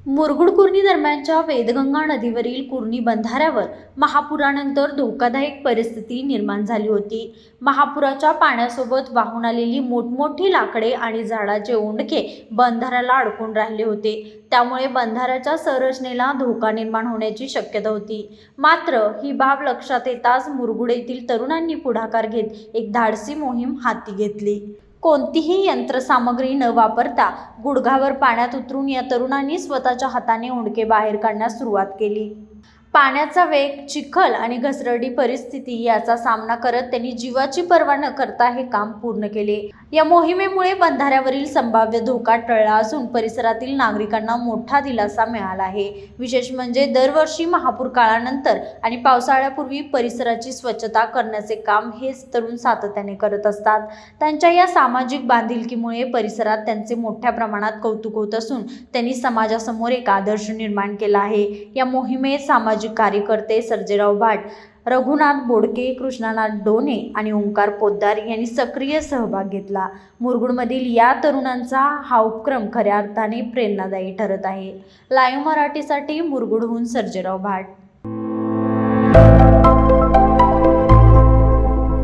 मुरगुड कुर्णी दरम्यानच्या वेदगंगा नदीवरील कुर्णी बंधाऱ्यावर महापुरानंतर धोकादायक परिस्थिती निर्माण झाली होती। महापुराच्या पाण्यासोबत वाहून आलेली मोठमोठी लाकडे आणि झाडाचे ओंडके बंधाऱ्याला अडकून राहिले होते। त्यामुळे बंधाऱ्याच्या संरचनेला धोका निर्माण होण्याची शक्यता होती। मात्र ही बाब लक्षात येताच मुरगुड येथील तरुणांनी पुढाकार घेत एक धाडसी मोहीम हाती घेतली। कोणतीही यंत्रसामग्री न वापरता गुडघावर पाण्यात उतरून या तरुणांनी स्वतःच्या हाताने ओंडके बाहेर काढण्यास सुरुवात केली। पाण्याचा वेग, चिखल आणि घसरडी परिस्थिती याचा सामना करत त्यांनी जीवाची पर्वा न करता हे काम पूर्ण केले। या मोहिमेमुळे बंधाऱ्यावरील संभाव्य धोका टळला असून परिसरातील नागरिकांना मोठा दिलासा मिळाला आहे। विशेष म्हणजे दरवर्षी महापूर काळानंतर आणि पावसाळ्यापूर्वी परिसराची स्वच्छता करण्याचे काम हेच तरुण सातत्याने करत असतात। त्यांच्या या सामाजिक बांधिलकीमुळे परिसरात त्यांचे मोठ्या प्रमाणात कौतुक होत असून त्यांनी समाजासमोर एक आदर्श निर्माण केला आहे। या मोहिमेत सामाजिक कार्यकर्ते सर्जेराव भाट, रघुनाथ बोडके, कृष्णानाथ डोने आणि ओंकार पोद्दार यांनी सक्रिय सहभाग घेतला। मुरगुडमधील या तरुणांचा हा उपक्रम खऱ्या अर्थाने प्रेरणादायी ठरत आहे। लाईव्ह मराठीसाठी मुरगुडहून सर्जेराव भाट।